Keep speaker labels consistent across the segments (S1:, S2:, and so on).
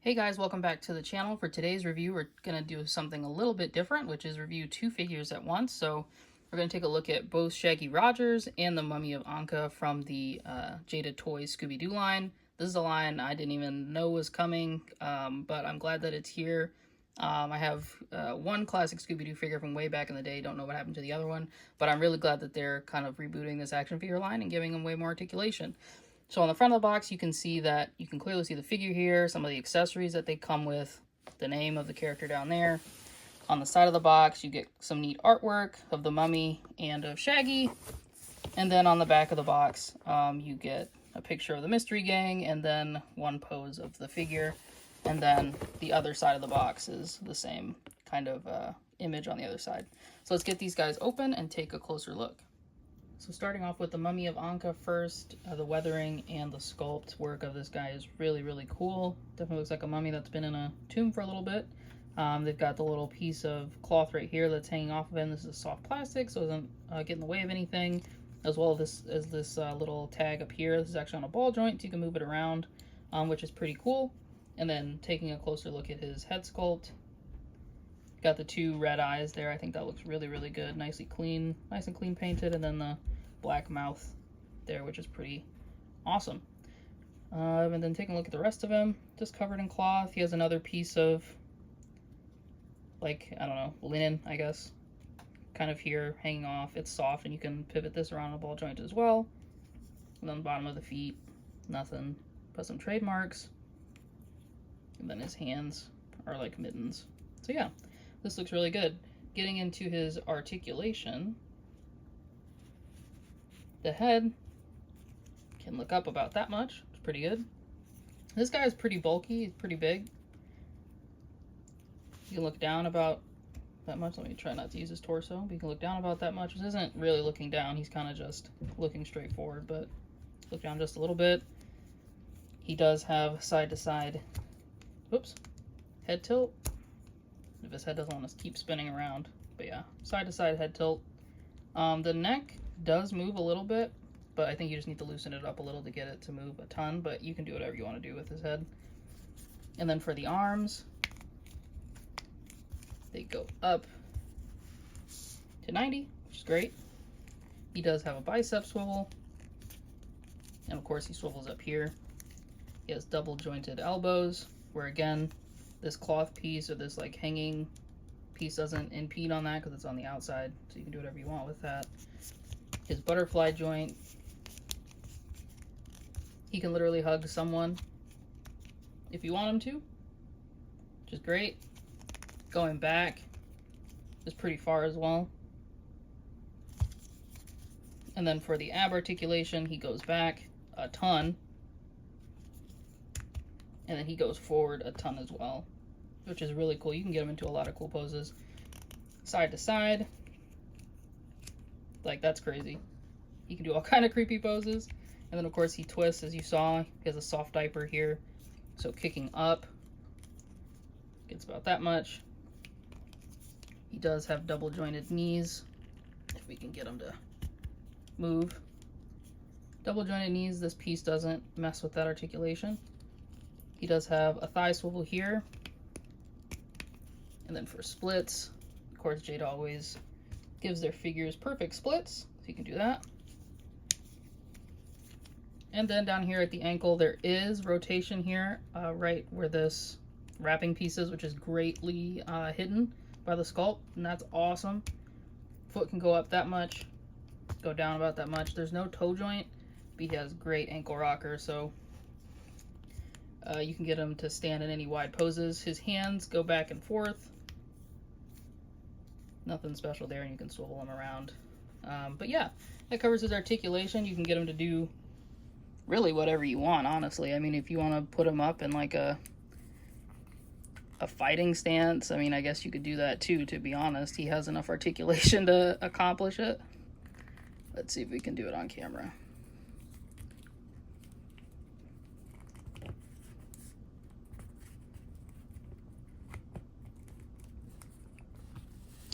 S1: Hey guys, welcome back to the channel. For today's review, we're going to do something a little bit different, which is review two figures at once. So we're going to take a look at both Shaggy Rogers and the Mummy of ANKHA from the Jada Toys Scooby-Doo line. This is a line I didn't even know was coming, but I'm glad that it's here. I have one classic Scooby-Doo figure from way back in the day. Don't know what happened to the other one, but I'm really glad that they're kind of rebooting this action figure line and giving them way more articulation. So on the front of the box, you can see that you can clearly see the figure here, some of the accessories that they come with, the name of the character down there. On the side of the box, you get some neat artwork of the Mummy and of Shaggy. And then on the back of the box, you get a picture of the Mystery Gang and then one pose of the figure. And then the other side of the box is the same kind of image on the other side. So let's get these guys open and take a closer look. So starting off with the Mummy of ANKHA first, the weathering and the sculpt work of this guy is really, really cool. Definitely looks like a mummy that's been in a tomb for a little bit. They've got the little piece of cloth right here that's hanging off of him. This is soft plastic, so it doesn't get in the way of anything. As well as this little tag up here. This is actually on a ball joint, so you can move it around, which is pretty cool. And then taking a closer look at his head sculpt. Got the two red eyes there. I think that looks really, really good. Nicely clean, nice and clean painted. And then the black mouth there, which is pretty awesome. And then taking a look at the rest of him, just covered in cloth. He has another piece of, like, I don't know, linen, I guess, kind of here hanging off. It's soft, and you can pivot this around a ball joint as well. And then the bottom of the feet, nothing but some trademarks. And then his hands are like mittens. So yeah, this looks really good. Getting into his articulation, the head can look up about that much. It's pretty good. This guy is pretty bulky. He's pretty big. You can look down about that much. Let me try not to use his torso. But you can look down about that much. This isn't really looking down. He's kind of just looking straight forward, but look down just a little bit. He does have side-to-side, oops, head tilt. If his head doesn't want to keep spinning around. But yeah, side-to-side head tilt. The neck does move a little bit, but I think you just need to loosen it up a little to get it to move a ton, but you can do whatever you want to do with his head. And then for the arms, they go up to 90, which is great. He does have a bicep swivel, and of course he swivels up here. He has double jointed elbows, where again, this cloth piece or this like hanging piece doesn't impede on that because it's on the outside, so you can do whatever you want with that. His butterfly joint, he can literally hug someone if you want him to, which is great. Going back is pretty far as well. And then for the ab articulation, he goes back a ton, and then he goes forward a ton as well, which is really cool. You can get him into a lot of cool poses. Side to side, like that's crazy. He can do all kind of creepy poses. And then of course he twists, as you saw. He has a soft diaper here, so kicking up gets about that much. He does have double jointed knees, if we can get him to move. Double jointed knees, this piece doesn't mess with that articulation. He does have a thigh swivel here. And then for splits, of course Jada always gives their figures perfect splits, so you can do that. And then down here at the ankle, there is rotation here, right where this wrapping piece is, which is greatly hidden by the sculpt, and that's awesome. Foot can go up that much, go down about that much. There's no toe joint, but he has great ankle rocker, so you can get him to stand in any wide poses. His hands go back and forth. Nothing special there, and you can swivel him around. But yeah, that covers his articulation. You can get him to do really whatever you want, honestly. I mean, if you want to put him up in like a fighting stance, I mean, I guess you could do that too, to be honest. He has enough articulation to accomplish it. Let's see if we can do it on camera.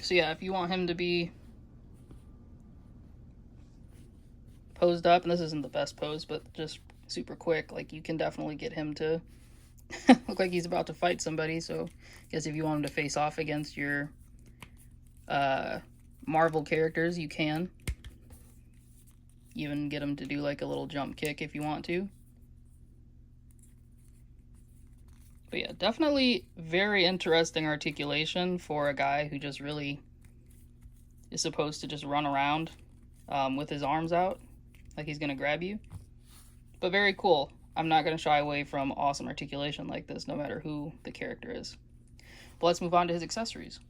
S1: So yeah, if you want him to be posed up, and this isn't the best pose, but just super quick, like you can definitely get him to Look like he's about to fight somebody, so I guess if you want him to face off against your Marvel characters, you can. Even get him to do like a little jump kick if you want to. But yeah, definitely very interesting articulation for a guy who just really is supposed to just run around with his arms out, like he's gonna grab you. But very cool. I'm not gonna shy away from awesome articulation like this, no matter who the character is. But let's move on to his accessories.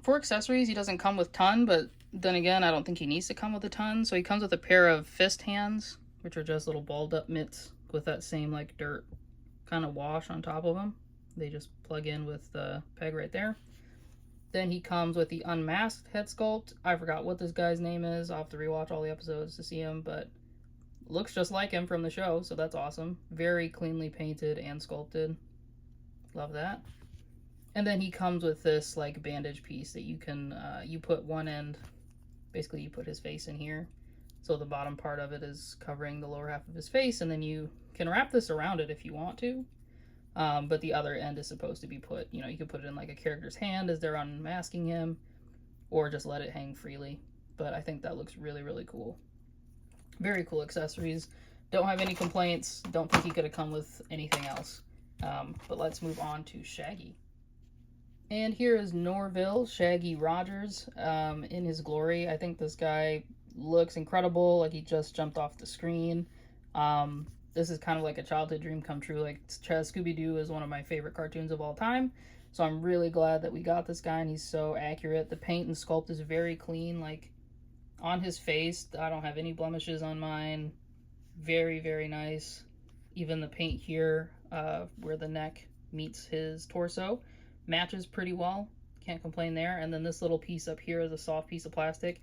S1: For accessories, he doesn't come with a ton, but then again, I don't think he needs to come with a ton. So he comes with a pair of fist hands, which are just little balled up mitts with that same like dirt kind of wash on top of them. They just plug in with the peg right there. Then he comes with the unmasked head sculpt. I forgot what this guy's name is. I'll have to rewatch all the episodes to see him, but looks just like him from the show, so that's awesome. Very cleanly painted and sculpted. Love that. And then he comes with this like bandage piece that you can, you put one end, basically you put his face in here. So the bottom part of it is covering the lower half of his face, and then you can wrap this around it if you want to. But the other end is supposed to be put, you know, you can put it in like a character's hand as they're unmasking him, or just let it hang freely. But I think that looks really, really cool. Very cool accessories. Don't have any complaints. Don't think he could have come with anything else. But let's move on to Shaggy. And here is Norville, Shaggy Rogers, in his glory. I think this guy looks incredible, like he just jumped off the screen. This is kind of like a childhood dream come true. Like, Scooby-Doo is one of my favorite cartoons of all time, so I'm really glad that we got this guy, and he's so accurate. The paint and sculpt is very clean. Like, on his face, I don't have any blemishes on mine. Very, very nice. Even the paint here, where the neck meets his torso, matches pretty well. Can't complain there. And then this little piece up here is a soft piece of plastic.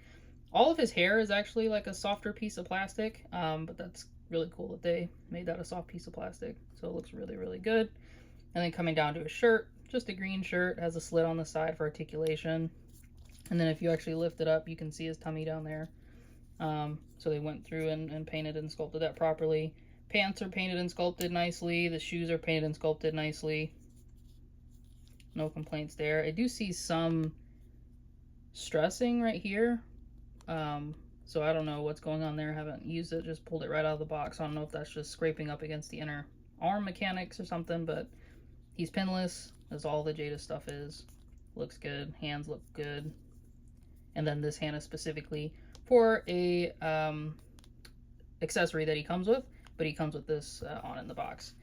S1: All of his hair is actually like a softer piece of plastic, but that's really cool that they made that a soft piece of plastic. So it looks really, really good. And then coming down to his shirt, just a green shirt, has a slit on the side for articulation. And then if you actually lift it up, you can see his tummy down there. So they went through and painted and sculpted that properly. Pants are painted and sculpted nicely. The shoes are painted and sculpted nicely. No complaints there. I do see some stressing right here. So I don't know what's going on there. I haven't used it, just pulled it right out of the box. I don't know if that's just scraping up against the inner arm mechanics or something, but he's pinless, as all the Jada stuff is. Looks good. Hands look good. And then this hand is specifically for a accessory that he comes with, but he comes with this on in the box.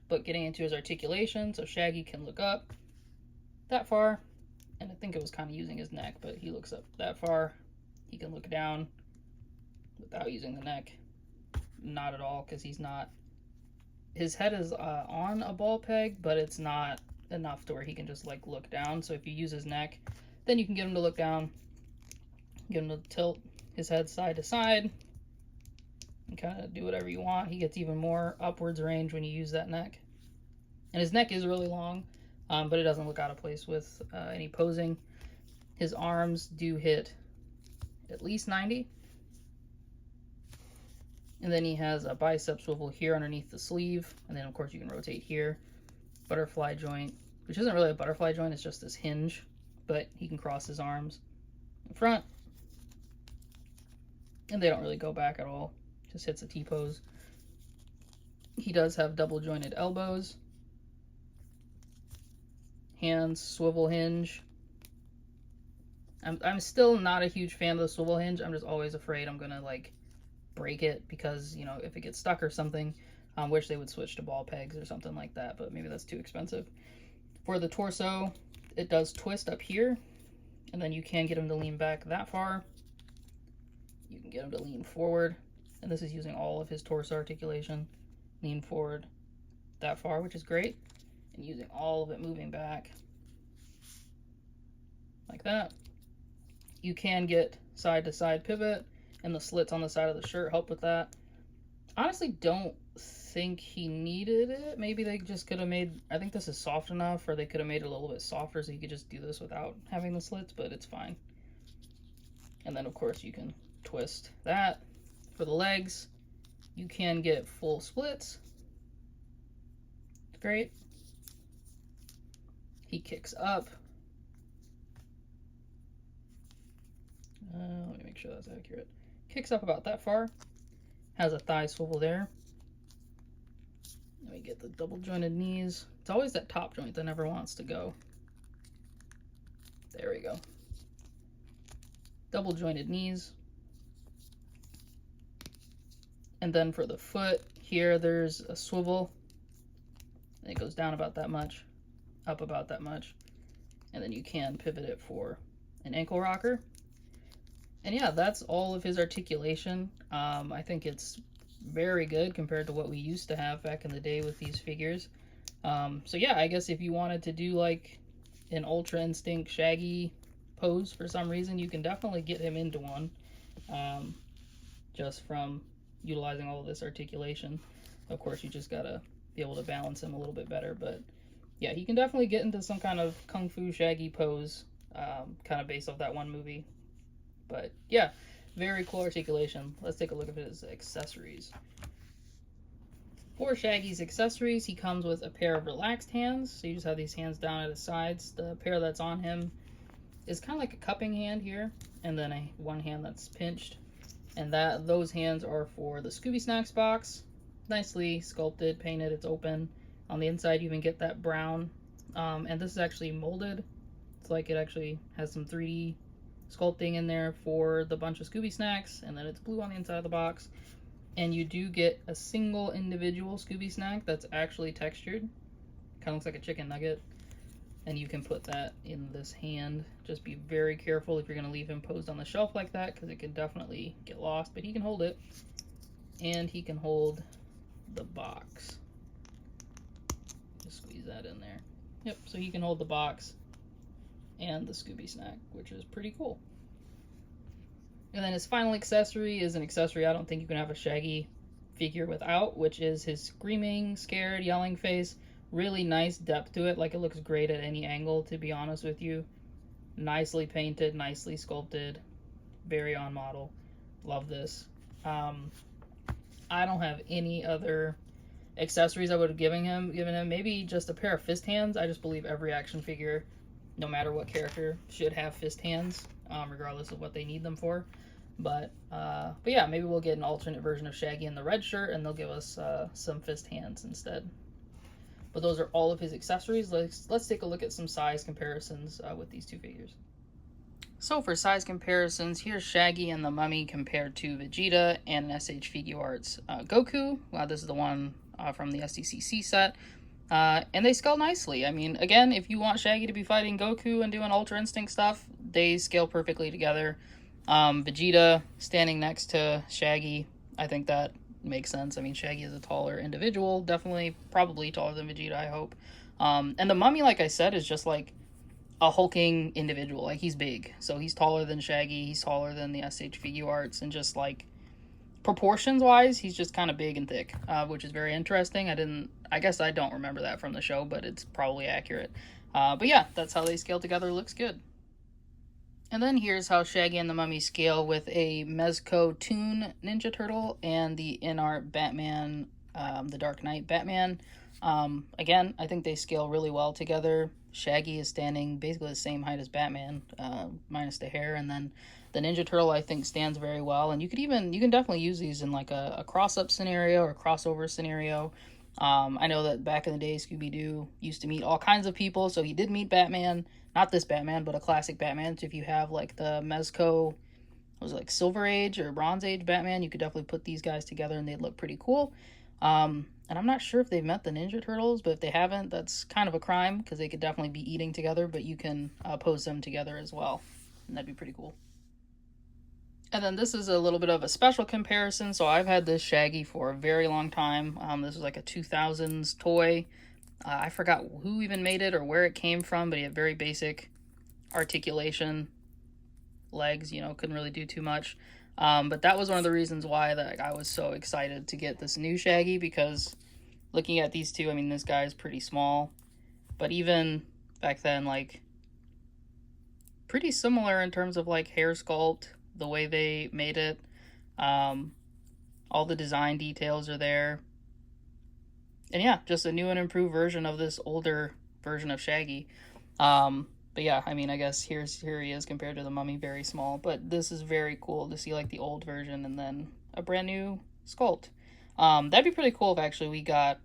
S1: But getting into his articulation, so Shaggy can look up that far, and I think it was kind of using his neck, but he looks up that far. He can look down without using the neck. Not at all, because he's not, his head is on a ball peg, but it's not enough to where he can just like look down. So if you use his neck, then you can get him to look down, get him to tilt his head side to side, and kind of do whatever you want. He gets even more upwards range when you use that neck. And his neck is really long, but it doesn't look out of place with any posing. His arms do hit at least 90. And then he has a bicep swivel here underneath the sleeve. And then of course you can rotate here. Butterfly joint, which isn't really a butterfly joint, it's just this hinge. But he can cross his arms in front. And they don't really go back at all. Just hits a T-pose. He does have double jointed elbows. Hands, swivel hinge. I'm still not a huge fan of the swivel hinge. I'm just always afraid I'm gonna like break it because, you know, if it gets stuck or something. I wish they would switch to ball pegs or something like that, but maybe that's too expensive. For the torso, it does twist up here, and then you can get him to lean back that far. You can get him to lean forward, and this is using all of his torso articulation. Lean forward that far, which is great, and using all of it moving back like that. You can get side to side pivot, and the slits on the side of the shirt help with that. Honestly, don't think he needed it. Maybe they just could have made, I think this is soft enough, or they could have made it a little bit softer so you could just do this without having the slits, but it's fine. And then of course you can twist that. For the legs, you can get full splits, Great. He kicks up. Let me make sure that's accurate. Kicks up about that far. Has a thigh swivel there. Let me get the double jointed knees. It's always that top joint that never wants to go. There we go. Double jointed knees. And then for the foot, here there's a swivel. And it goes down about that much, up about that much. And then you can pivot it for an ankle rocker. And yeah, that's all of his articulation. I think it's very good compared to what we used to have back in the day with these figures. So yeah, I guess if you wanted to do like an Ultra Instinct Shaggy pose for some reason, you can definitely get him into one. Just from utilizing all of this articulation. Of course, you just gotta be able to balance him a little bit better, but yeah, he can definitely get into some kind of Kung Fu Shaggy pose, kind of based off that one movie. But yeah, very cool articulation. Let's take a look at his accessories. For Shaggy's accessories, he comes with a pair of relaxed hands, so you just have these hands down at his sides. The pair that's on him is kind of like a cupping hand here, and then one hand that's pinched. And those hands are for the Scooby Snacks box. Nicely sculpted, painted, it's open. On the inside you even get that brown. And this is actually molded. It's like it actually has some 3D sculpting in there for the bunch of Scooby Snacks. And then it's blue on the inside of the box. And you do get a single individual Scooby Snack that's actually textured. Kind of looks like a chicken nugget. And you can put that in this hand. Just be very careful if you're going to leave him posed on the shelf like that, because it could definitely get lost, but he can hold it. And he can hold the box. Just squeeze that in there. Yep, so he can hold the box and the Scooby Snack, which is pretty cool. And then his final accessory is an accessory I don't think you can have a Shaggy figure without, which is his screaming, scared, yelling face. Really nice depth to it, like it looks great at any angle, to be honest with you. Nicely painted, nicely sculpted, very on model. Love this. I don't have any other accessories I would have given him. Maybe just a pair of fist hands. I just believe every action figure, no matter what character, should have fist hands, regardless of what they need them for. But yeah, maybe we'll get an alternate version of Shaggy in the red shirt, and they'll give us some fist hands instead. But those are all of his accessories. Let's take a look at some size comparisons with these two figures. So for size comparisons, here's Shaggy and the Mummy compared to Vegeta and an SH Figuarts Goku. This is the one from the SDCC set. And they scale nicely. I mean, again, if you want Shaggy to be fighting Goku and doing Ultra Instinct stuff, they scale perfectly together. Vegeta standing next to Shaggy, I think that makes sense. I mean, Shaggy is a taller individual, definitely, probably taller than Vegeta, I hope. And the Mummy, like I said, is just like a hulking individual. Like, he's big, so he's taller than Shaggy, he's taller than the SH Figuarts, and just like proportions wise, he's just kind of big and thick, which is very interesting. I guess I don't remember that from the show, but it's probably accurate. But yeah, that's how they scale together. Looks good. And then here's how Shaggy and the Mummy scale with a Mezco Toon Ninja Turtle and the InArt Batman, the Dark Knight Batman. Again, I think they scale really well together. Shaggy is standing basically the same height as Batman, minus the hair, and then the Ninja Turtle, I think, stands very well. And you can definitely use these in like a cross-up scenario or crossover scenario. I know that back in the day, Scooby-Doo used to meet all kinds of people, so he did meet Batman. Not this Batman, but a classic Batman. So if you have like the Mezco, was it like Silver Age or Bronze Age Batman, you could definitely put these guys together and they'd look pretty cool. And I'm not sure if they've met the Ninja Turtles, but if they haven't, that's kind of a crime, because they could definitely be eating together, but you can pose them together as well, and that'd be pretty cool. And then this is a little bit of a special comparison. So I've had this Shaggy for a very long time. This is like a 2000s toy. I forgot who even made it or where it came from, but he had very basic articulation, legs, couldn't really do too much. But that was one of the reasons why I was so excited to get this new Shaggy, because looking at these two, I mean, this guy is pretty small, but even back then, like, pretty similar in terms of like hair sculpt, the way they made it. All the design details are there. And yeah, just a new and improved version of this older version of Shaggy. But yeah, I mean, I guess here he is compared to the Mummy, very small. But this is very cool to see like the old version and then a brand new sculpt. That'd be pretty cool if actually we got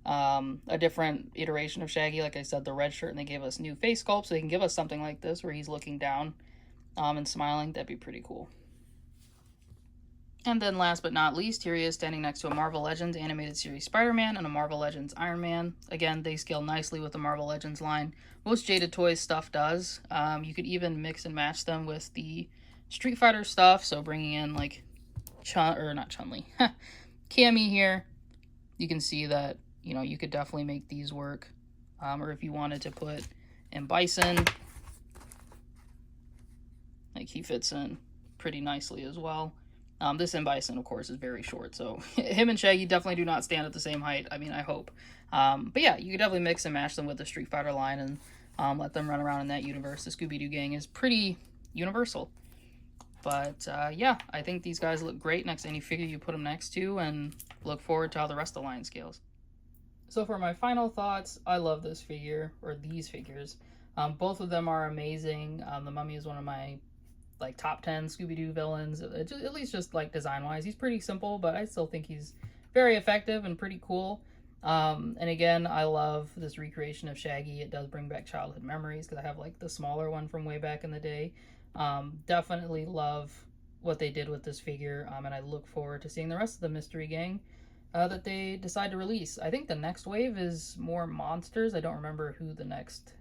S1: a different iteration of Shaggy. Like I said, the red shirt, and they gave us new face sculpt, so they can give us something like this where he's looking down and smiling. That'd be pretty cool. And then last but not least, here he is standing next to a Marvel Legends animated series Spider-Man and a Marvel Legends Iron Man. Again, they scale nicely with the Marvel Legends line. Most Jada Toys stuff does. You could even mix and match them with the Street Fighter stuff, so bringing in like not Chun-Li, Cammy here. You can see that, you know, you could definitely make these work. Or if you wanted to put in Bison, like he fits in pretty nicely as well. This M. Bison, of course, is very short, so him and Shaggy definitely do not stand at the same height. I mean, I hope. But yeah, you could definitely mix and match them with the Street Fighter line and let them run around in that universe. The Scooby-Doo gang is pretty universal. But yeah, I think these guys look great next to any figure you put them next to, and look forward to how the rest of the line scales. So for my final thoughts, I love this figure, or these figures. Both of them are amazing. The Mummy is one of my like top 10 Scooby-Doo villains, at least just like design-wise. He's pretty simple, but I still think he's very effective and pretty cool. And again, I love this recreation of Shaggy. It does bring back childhood memories because I have like the smaller one from way back in the day. Definitely love what they did with this figure, and I look forward to seeing the rest of the Mystery Gang that they decide to release. I think the next wave is more monsters. I don't remember who the next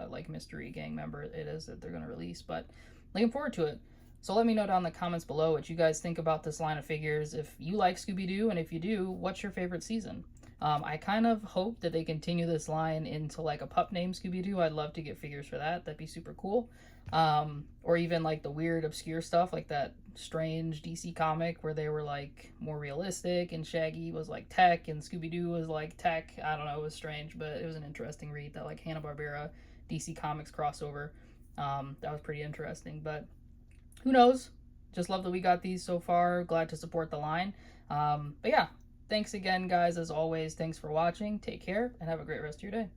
S1: like Mystery Gang member it is that they're going to release, but looking forward to it. So let me know down in the comments below what you guys think about this line of figures. If you like Scooby-Doo, and if you do, what's your favorite season? I kind of hope that they continue this line into like a pup named Scooby-Doo. I'd love to get figures for that. That'd be super cool. Or even like the weird obscure stuff like that strange DC comic where they were like more realistic and Shaggy was like tech and Scooby-Doo was like tech. I don't know, it was strange, but it was an interesting read, that like Hanna-Barbera DC Comics crossover. That was pretty interesting, but who knows? Just love that we got these so far. Glad to support the line. But yeah, thanks again, guys. As always, thanks for watching. Take care and have a great rest of your day.